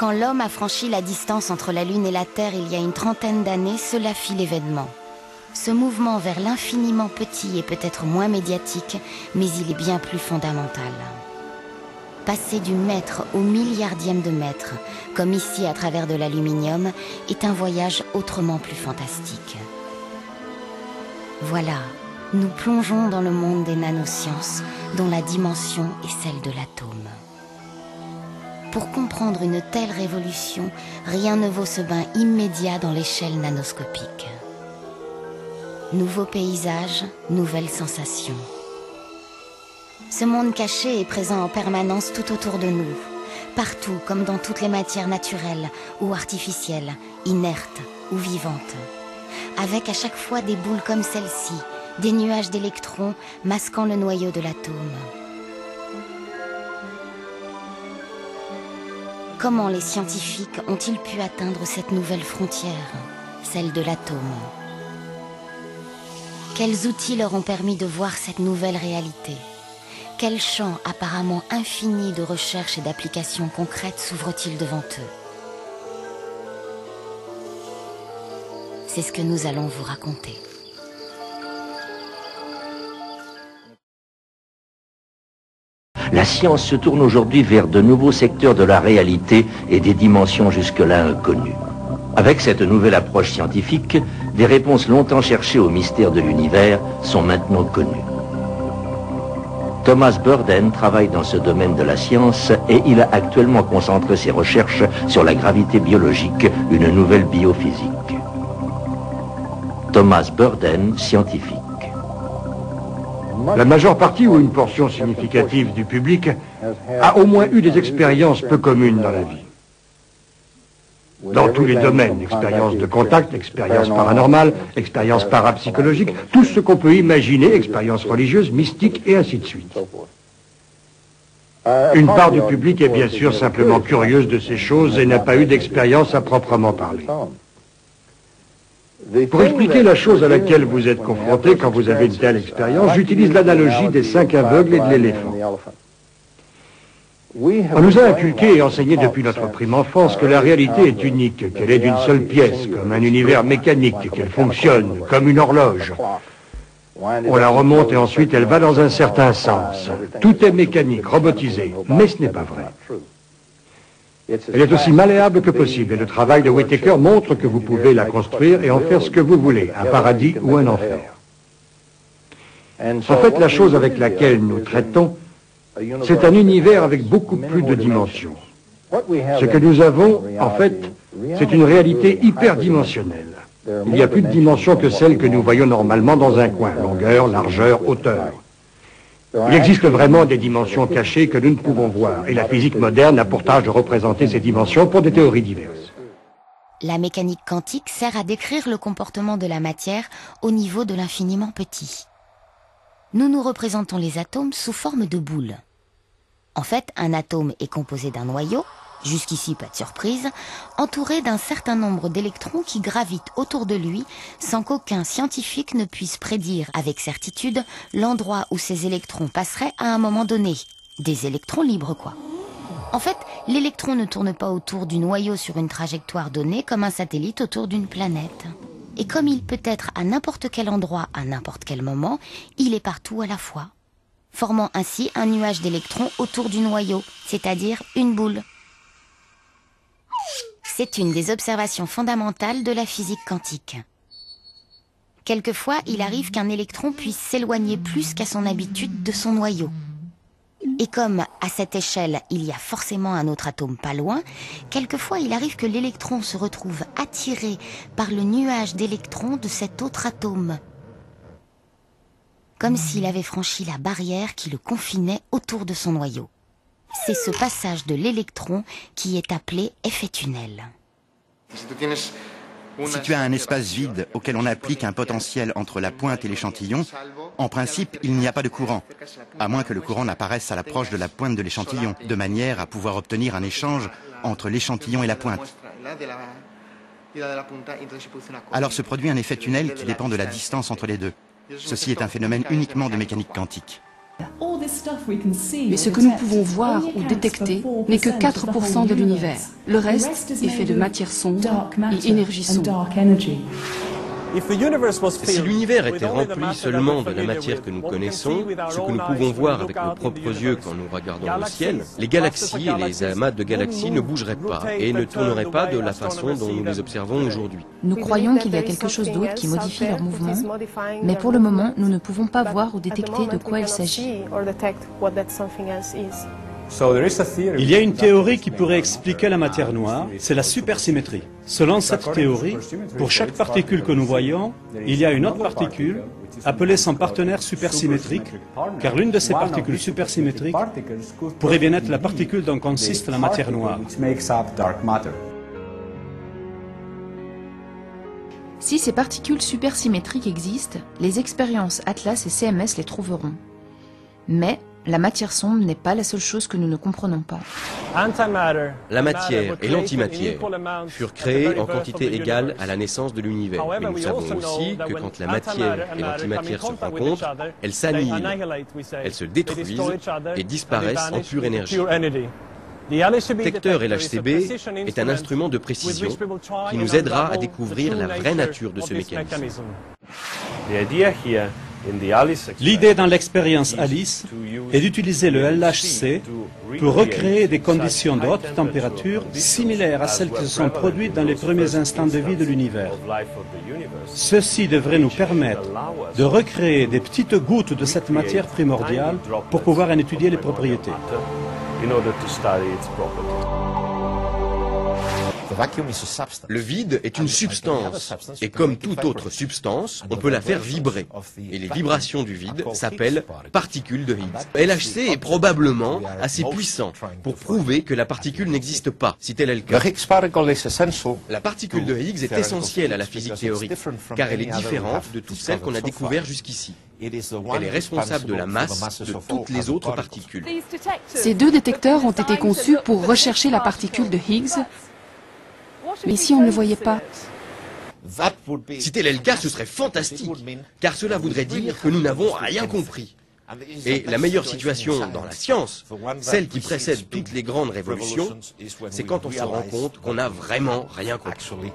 Quand l'homme a franchi la distance entre la Lune et la Terre il y a une trentaine d'années, cela fit l'événement. Ce mouvement vers l'infiniment petit est peut-être moins médiatique, mais il est bien plus fondamental. Passer du mètre au milliardième de mètre, comme ici à travers de l'aluminium, est un voyage autrement plus fantastique. Voilà, nous plongeons dans le monde des nanosciences, dont la dimension est celle de l'atome. Pour comprendre une telle révolution, rien ne vaut ce bain immédiat dans l'échelle nanoscopique. Nouveaux paysages, nouvelles sensations. Ce monde caché est présent en permanence tout autour de nous, partout comme dans toutes les matières naturelles ou artificielles, inertes ou vivantes, avec à chaque fois des boules comme celle-ci, des nuages d'électrons masquant le noyau de l'atome. Comment les scientifiques ont-ils pu atteindre cette nouvelle frontière, celle de l'atome? Quels outils leur ont permis de voir cette nouvelle réalité? Quel champ apparemment infini de recherche et d'applications concrètes s'ouvre-t-il devant eux? C'est ce que nous allons vous raconter. La science se tourne aujourd'hui vers de nouveaux secteurs de la réalité et des dimensions jusque-là inconnues. Avec cette nouvelle approche scientifique, des réponses longtemps cherchées au mystère de l'univers sont maintenant connues. Thomas Burdeen travaille dans ce domaine de la science et il a actuellement concentré ses recherches sur la gravité biologique, une nouvelle biophysique. Thomas Burdeen, scientifique. La majeure partie ou une portion significative du public a au moins eu des expériences peu communes dans la vie. Dans tous les domaines, expériences de contact, expériences paranormales, expériences parapsychologiques, tout ce qu'on peut imaginer, expériences religieuses, mystiques et ainsi de suite. Une part du public est bien sûr simplement curieuse de ces choses et n'a pas eu d'expérience à proprement parler. Pour expliquer la chose à laquelle vous êtes confronté quand vous avez une telle expérience, j'utilise l'analogie des 5 aveugles et de l'éléphant. On nous a inculqué et enseigné depuis notre prime enfance que la réalité est unique, qu'elle est d'une seule pièce, comme un univers mécanique, qu'elle fonctionne comme une horloge. On la remonte et ensuite elle va dans un certain sens. Tout est mécanique, robotisé, mais ce n'est pas vrai. Elle est aussi malléable que possible et le travail de Whittaker montre que vous pouvez la construire et en faire ce que vous voulez, un paradis ou un enfer. En fait, la chose avec laquelle nous traitons, c'est un univers avec beaucoup plus de dimensions. Ce que nous avons, en fait, c'est une réalité hyperdimensionnelle. Il y a plus de dimensions que celles que nous voyons normalement dans un coin, longueur, largeur, hauteur. Il existe vraiment des dimensions cachées que nous ne pouvons voir, et la physique moderne a pour tâche de représenter ces dimensions pour des théories diverses. La mécanique quantique sert à décrire le comportement de la matière au niveau de l'infiniment petit. Nous nous représentons les atomes sous forme de boules. En fait, un atome est composé d'un noyau, jusqu'ici pas de surprise, entouré d'un certain nombre d'électrons qui gravitent autour de lui sans qu'aucun scientifique ne puisse prédire avec certitude l'endroit où ces électrons passeraient à un moment donné. Des électrons libres, quoi. En fait, l'électron ne tourne pas autour du noyau sur une trajectoire donnée comme un satellite autour d'une planète. Et comme il peut être à n'importe quel endroit, à n'importe quel moment, il est partout à la fois, formant ainsi un nuage d'électrons autour du noyau, c'est-à-dire une boule. C'est une des observations fondamentales de la physique quantique. Quelquefois, il arrive qu'un électron puisse s'éloigner plus qu'à son habitude de son noyau. Et comme à cette échelle, il y a forcément un autre atome pas loin, quelquefois il arrive que l'électron se retrouve attiré par le nuage d'électrons de cet autre atome. Comme s'il avait franchi la barrière qui le confinait autour de son noyau. C'est ce passage de l'électron qui est appelé effet tunnel. Si tu as un espace vide auquel on applique un potentiel entre la pointe et l'échantillon, en principe, il n'y a pas de courant, à moins que le courant n'apparaisse à l'approche de la pointe de l'échantillon, de manière à pouvoir obtenir un échange entre l'échantillon et la pointe. Alors se produit un effet tunnel qui dépend de la distance entre les deux. Ceci est un phénomène uniquement de mécanique quantique. Mais ce que nous pouvons voir ou détecter n'est que 4% de l'univers. Le reste est fait de matière sombre et énergie sombre. Si l'univers était rempli seulement de la matière que nous connaissons, ce que nous pouvons voir avec nos propres yeux quand nous regardons le ciel, les galaxies et les amas de galaxies ne bougeraient pas et ne tourneraient pas de la façon dont nous les observons aujourd'hui. Nous croyons qu'il y a quelque chose d'autre qui modifie leur mouvement, mais pour le moment, nous ne pouvons pas voir ou détecter de quoi il s'agit. Il y a une théorie qui pourrait expliquer la matière noire, c'est la supersymétrie. Selon cette théorie, pour chaque particule que nous voyons, il y a une autre particule appelée son partenaire supersymétrique, car l'une de ces particules supersymétriques pourrait bien être la particule dont consiste la matière noire. Si ces particules supersymétriques existent, les expériences Atlas et CMS les trouveront. Mais la matière sombre n'est pas la seule chose que nous ne comprenons pas. La matière et l'antimatière furent créées en quantité égale à la naissance de l'univers. Mais nous savons aussi que quand la matière et l'antimatière se rencontrent, elles s'annihilent, elles se détruisent et disparaissent en pure énergie. Le détecteur LHCb est un instrument de précision qui nous aidera à découvrir la vraie nature de ce mécanisme. L'idée dans l'expérience ALICE est d'utiliser le LHC pour recréer des conditions de haute température similaires à celles qui se sont produites dans les premiers instants de vie de l'univers. Ceci devrait nous permettre de recréer des petites gouttes de cette matière primordiale pour pouvoir en étudier les propriétés. Le vide est une substance, et comme toute autre substance, on peut la faire vibrer. Et les vibrations du vide s'appellent particules de Higgs. LHC est probablement assez puissant pour prouver que la particule n'existe pas, si tel est le cas. La particule de Higgs est essentielle à la physique théorique, car elle est différente de toutes celles qu'on a découvertes jusqu'ici. Elle est responsable de la masse de toutes les autres particules. Ces deux détecteurs ont été conçus pour rechercher la particule de Higgs. Mais si on ne le voyait pas? Si tel est le cas, ce serait fantastique, car cela voudrait dire que nous n'avons rien compris. Et la meilleure situation dans la science, celle qui précède toutes les grandes révolutions, c'est quand on se rend compte qu'on n'a vraiment rien compris.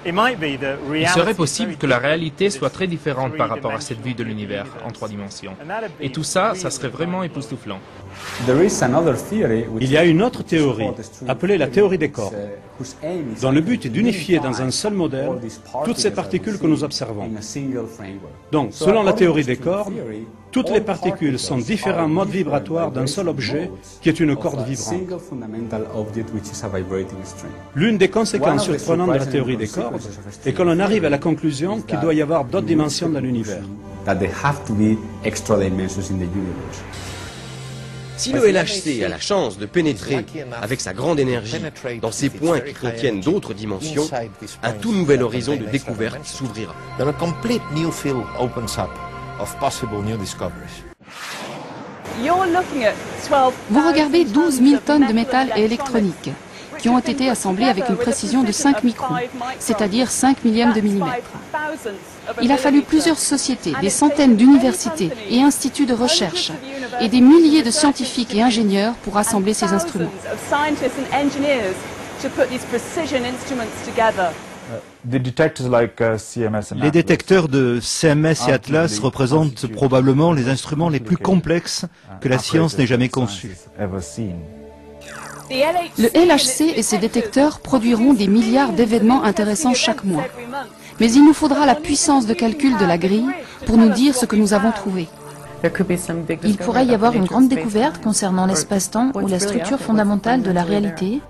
Il serait possible que la réalité soit très différente par rapport à cette vue de l'univers en 3 dimensions. Et tout ça, ça serait vraiment époustouflant. Il y a une autre théorie, appelée la théorie des cordes, dont le but est d'unifier dans un seul modèle toutes ces particules que nous observons. Donc, selon la théorie des cordes, toutes les particules sont différents modes vibratoires d'un seul objet qui est une corde vibrante. L'une des conséquences surprenantes de la théorie des cordes est que l'on arrive à la conclusion qu'il doit y avoir d'autres dimensions dans l'univers. Si le LHC a la chance de pénétrer avec sa grande énergie dans ces points qui contiennent d'autres dimensions, un tout nouvel horizon de découverte s'ouvrira. Vous regardez 12 000 tonnes de métal et électronique qui ont été assemblés avec une précision de 5 microns, c'est-à-dire 5 millièmes de millimètre. Il a fallu plusieurs sociétés, des centaines d'universités et instituts de recherche, et des milliers de scientifiques et ingénieurs pour assembler ces instruments. Les détecteurs de CMS et Atlas représentent probablement les instruments les plus complexes que la science n'ait jamais conçus. Le LHC et ses détecteurs produiront des milliards d'événements intéressants chaque mois. Mais il nous faudra la puissance de calcul de la grille pour nous dire ce que nous avons trouvé. Il pourrait y avoir une grande découverte concernant l'espace-temps ou la structure fondamentale de la réalité.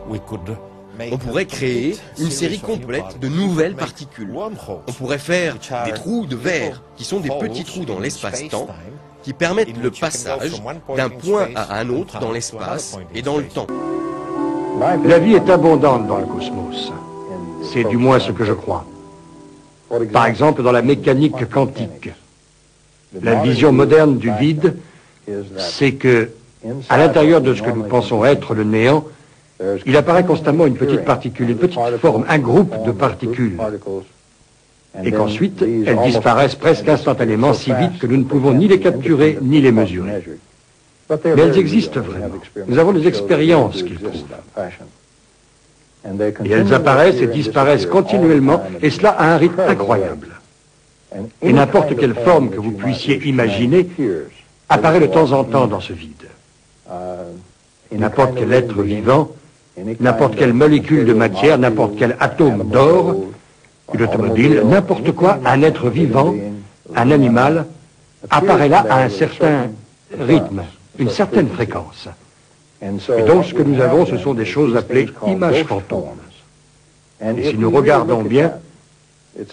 On pourrait créer une série complète de nouvelles particules. On pourrait faire des trous de verre, qui sont des petits trous dans l'espace-temps, qui permettent le passage d'un point à un autre dans l'espace et dans le temps. La vie est abondante dans le cosmos. C'est du moins ce que je crois. Par exemple, dans la mécanique quantique. La vision moderne du vide, c'est que, à l'intérieur de ce que nous pensons être le néant, il apparaît constamment une petite particule, une petite forme, un groupe de particules. et qu'ensuite elles disparaissent presque instantanément si vite que nous ne pouvons ni les capturer ni les mesurer. Mais elles existent vraiment. Nous avons des expériences qui le prouvent. Et elles apparaissent et disparaissent continuellement, et cela à un rythme incroyable. Et n'importe quelle forme que vous puissiez imaginer apparaît de temps en temps dans ce vide. N'importe quel être vivant, n'importe quelle molécule de matière, n'importe quel atome d'or, une automobile, n'importe quoi, un être vivant, un animal, apparaît là à un certain rythme, une certaine fréquence. Et donc ce que nous avons, ce sont des choses appelées images fantômes. Et si nous regardons bien,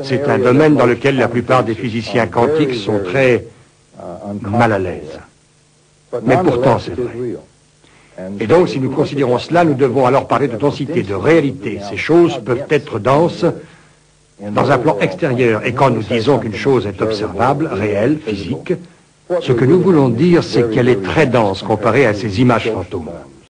c'est un domaine dans lequel la plupart des physiciens quantiques sont très mal à l'aise. Mais pourtant, c'est vrai. Et donc, si nous considérons cela, nous devons alors parler de densité, de réalité. Ces choses peuvent être denses dans un plan extérieur. Et quand nous disons qu'une chose est observable, réelle, physique, ce que nous voulons dire, c'est qu'elle est très dense comparée à ces images fantômes.